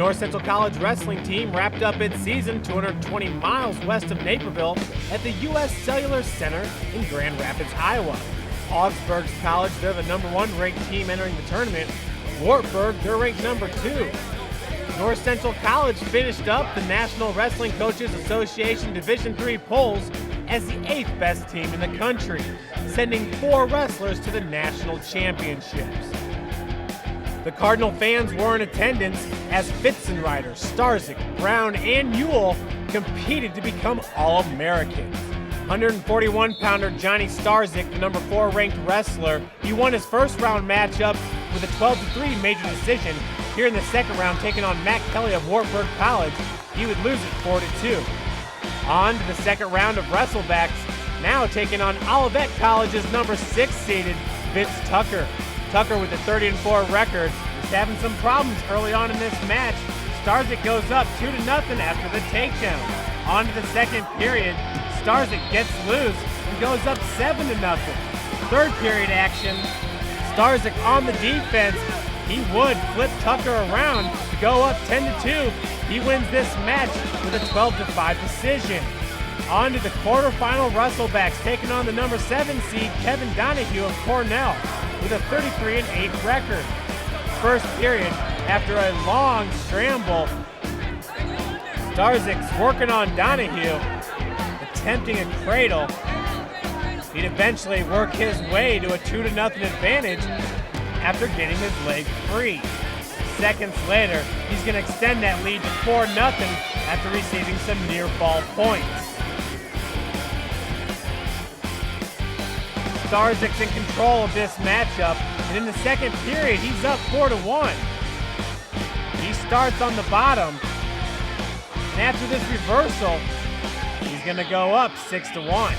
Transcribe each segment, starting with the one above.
North Central College wrestling team wrapped up its season 220 miles west of Naperville at the U.S. Cellular Center in Grand Rapids, Iowa. Augsburg College, they're the number 1 ranked team entering the tournament. Wartburg, they're ranked number 2. North Central College finished up the National Wrestling Coaches Association Division III polls as the 8th best team in the country, sending 4 wrestlers to the national championships. The Cardinal fans were in attendance as Fiten Rider, Starik, Brown, and Ule competed to become All-Americans. 141-pounder Johnny Starik, the number 4 ranked wrestler, he won his first round matchup with a 12-3 major decision. Here in the second round, taking on Matt Kelly of Wartburg College, he would lose it 4-2. On to the second round of wrestlebacks, now taking on Olivet College's number 6 seeded Vince Tucker. Tucker with a 30-4 record is having some problems early on in this match. Starik goes up 2-0 after the takedown. On to the second period, Starik gets loose and goes up 7-0. Third period action, Starik on the defense. He would flip Tucker around to go up 10-2. He wins this match with a 12-5 decision. On to the quarterfinal wrestlebacks, taking on the number 7 seed Kevin Donahue of Cornell with a 33-8 record. First period, after a long scramble, Starik's working on Donahue, attempting a cradle. He'd eventually work his way to a 2-0 advantage after getting his leg free. Seconds later, he's going to extend that lead to 4-0 after receiving some near fall points. Starik's in control of this matchup, and in the second period, he's up 4-1. He starts on the bottom, and after this reversal, he's going to go up 6-1.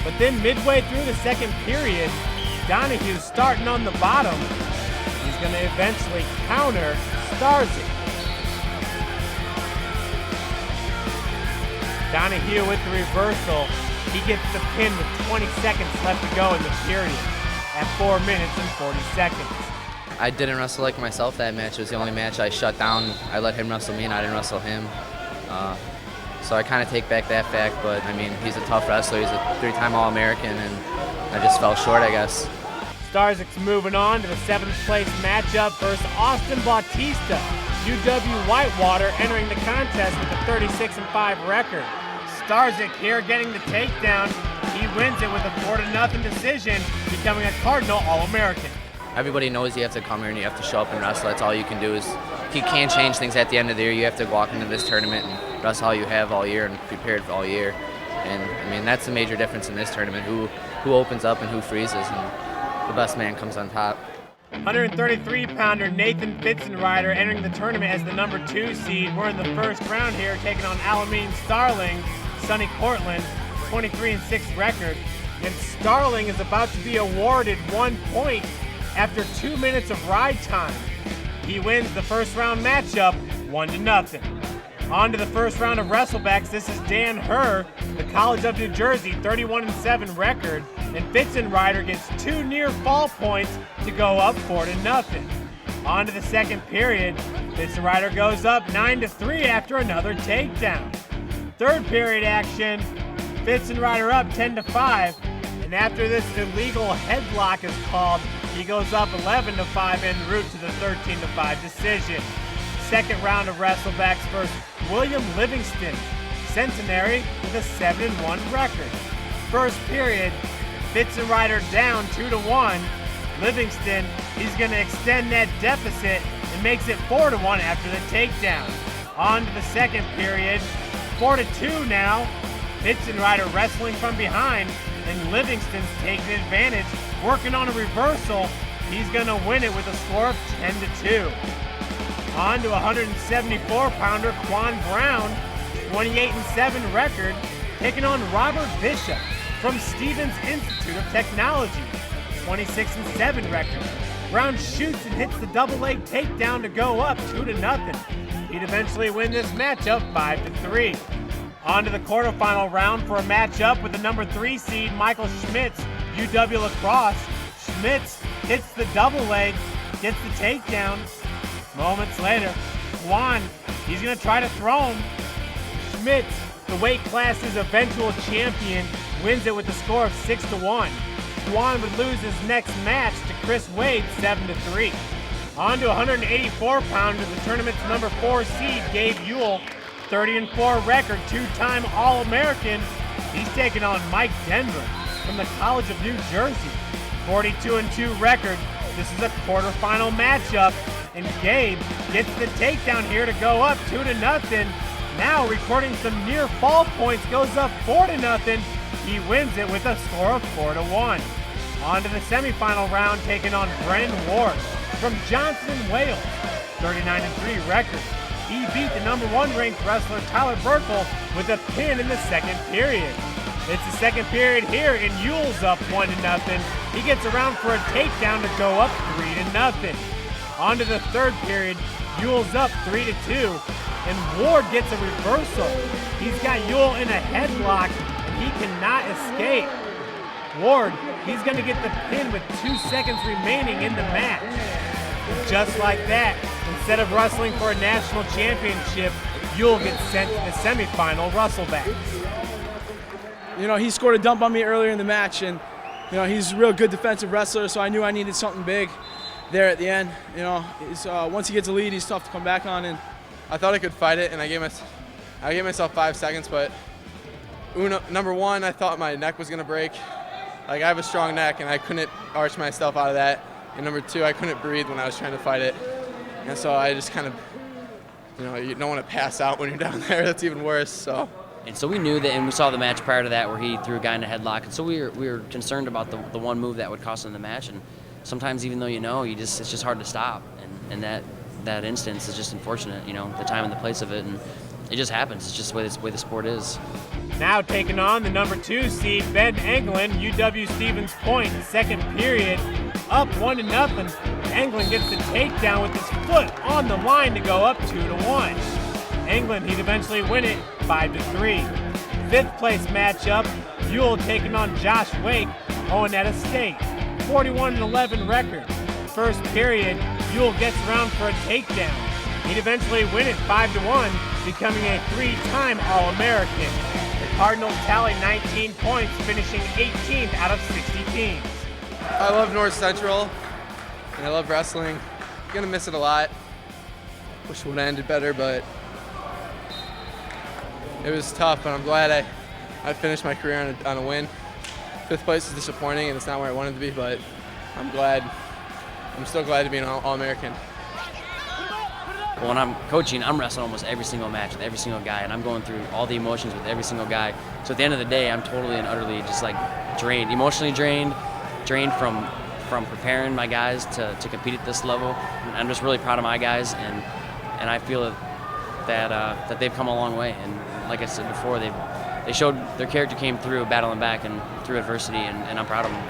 But then midway through the second period, Donahue's starting on the bottom. He's going to eventually counter Starik. Donahue with the reversal. He gets the pin with 20 seconds left to go in the period at 4 minutes and 40 seconds. I didn't wrestle like myself that match. It was the only match I shut down. I let him wrestle me and I didn't wrestle him. So I kind of take back that fact, but I mean, he's a tough wrestler. He's a 3-time All-American, and I just fell short, I guess. Starik's moving on to the 7th place matchup versus Austin Bautista. UW Whitewater entering the contest with a 36-5 record. Starik here getting the takedown. He wins it with a 4-0 decision, becoming a Cardinal All-American. Everybody knows you have to come here and you have to show up and wrestle. That's all you can do. You can't change things at the end of the year. You have to walk into this tournament and wrestle all you have all year and prepared for all year. And I mean, that's the major difference in this tournament, who opens up and who freezes, and the best man comes on top. 133-pounder Nathan Fiten Rider entering the tournament as the number 2 seed. We're in the first round here, taking on Alameen Starling, Sonny Cortland, 23-6 record. And Starling is about to be awarded 1 point after 2 minutes of ride time. He wins the first round matchup 1-0. On to the first round of wrestlebacks. This is Dan Herr, the College of New Jersey, 31-7 record. And Fiten Rider gets 2 near fall points to go up 4-0. On to the second period. Fiten Rider goes up 9-3 after another takedown. Third period action. Fiten Rider up 10-5. And after this illegal headlock is called, he goes up 11-5 en route to the 13-5 decision. Second round of wrestlebacks versus William Livingston, Centenary with a 7-1 record. First period, Fiten Rider down 2-1. Livingston, he's going to extend that deficit and makes it 4-1 after the takedown. On to the second period, 4-2 now. Fiten Rider wrestling from behind, and Livingston's taking advantage, working on a reversal. He's going to win it with a score of 10-2. On to 174-pounder Quan Brown, 28-7 record, taking on Robert Bishop from Stevens Institute of Technology, 26-7 record. Brown shoots and hits the double leg takedown to go up 2-0. He'd eventually win this matchup 5-3. On to the quarterfinal round for a matchup with the number 3 seed Michael Schmitz, UW lacrosse. Schmitz hits the double leg, gets the takedown. Moments later, Quan, he's gonna try to throw him. Schmitz, the weight class's eventual champion, wins it with a score of 6-1. Quan would lose his next match to Chris Wade 7-3. On to 184-pounder, the tournament's number 4 seed, Gabe Ule, 30-4 record, 2-time All-American. He's taking on Mike Denver from the College of New Jersey, 42-2 record. This is a quarterfinal matchup, and Gabe gets the takedown here to go up 2-0. Now recording some near fall points, goes up 4-0. He wins it with a score of 4-1. On to the semifinal round, taking on Brennan Ward from Johnson, Wales, 39-3 record. He beat the number 1 ranked wrestler Tyler Burkle with a pin in the second period. It's the second period here, and Ule's up 1-0. He gets around for a takedown to go up 3-0. On to the third period, Ule's up 3-2, and Ward gets a reversal. He's got Ule in a headlock, and he cannot escape. Ward, he's going to get the pin with 2 seconds remaining in the match. And just like that, instead of wrestling for a national championship, Ule gets sent to the semifinal Russellbacks. You know, he scored a dump on me earlier in the match, and you know, he's a real good defensive wrestler, so I knew I needed something big there at the end. You know, once he gets a lead, he's tough to come back on. And I thought I could fight it, and I gave myself 5 seconds, but number 1, I thought my neck was gonna break. Like, I have a strong neck, and I couldn't arch myself out of that. And number 2, I couldn't breathe when I was trying to fight it. And so I just kind of, you know, you don't want to pass out when you're down there. That's even worse. So. And so we knew that, and we saw the match prior to that where he threw a guy in a headlock. And so we were concerned about the one move that would cost him the match. And sometimes, even though you know, it's just hard to stop. And that instance is just unfortunate. You know, the time and the place of it, and it just happens. It's just the way the sport is. Now taking on the number 2 seed, Ben Englund, UW Stevens Point, second period, up 1-0. Englund gets the takedown with his foot on the line to go up 2-1. Englund, he'd eventually win it 5-3. Fifth place matchup, Ule taking on Josh Wake, Oneida State, 41-11 record. First period, Ule gets around for a takedown. He'd eventually win it 5-1, becoming a 3-time All-American. The Cardinals tally 19 points, finishing 18th out of 60 teams. I love North Central, and I love wrestling. I'm gonna miss it a lot. Wish it would have ended better, but it was tough, but I'm glad I finished my career on a win. 5th place is disappointing, and it's not where I wanted to be, but I'm still glad to be an All-American. When I'm coaching, I'm wrestling almost every single match with every single guy, and I'm going through all the emotions with every single guy. So at the end of the day, I'm totally and utterly just like drained, emotionally drained from preparing my guys to compete at this level. And I'm just really proud of my guys, and I feel that they've come a long way. And like I said before, they showed their character came through battling back and through adversity, and I'm proud of them.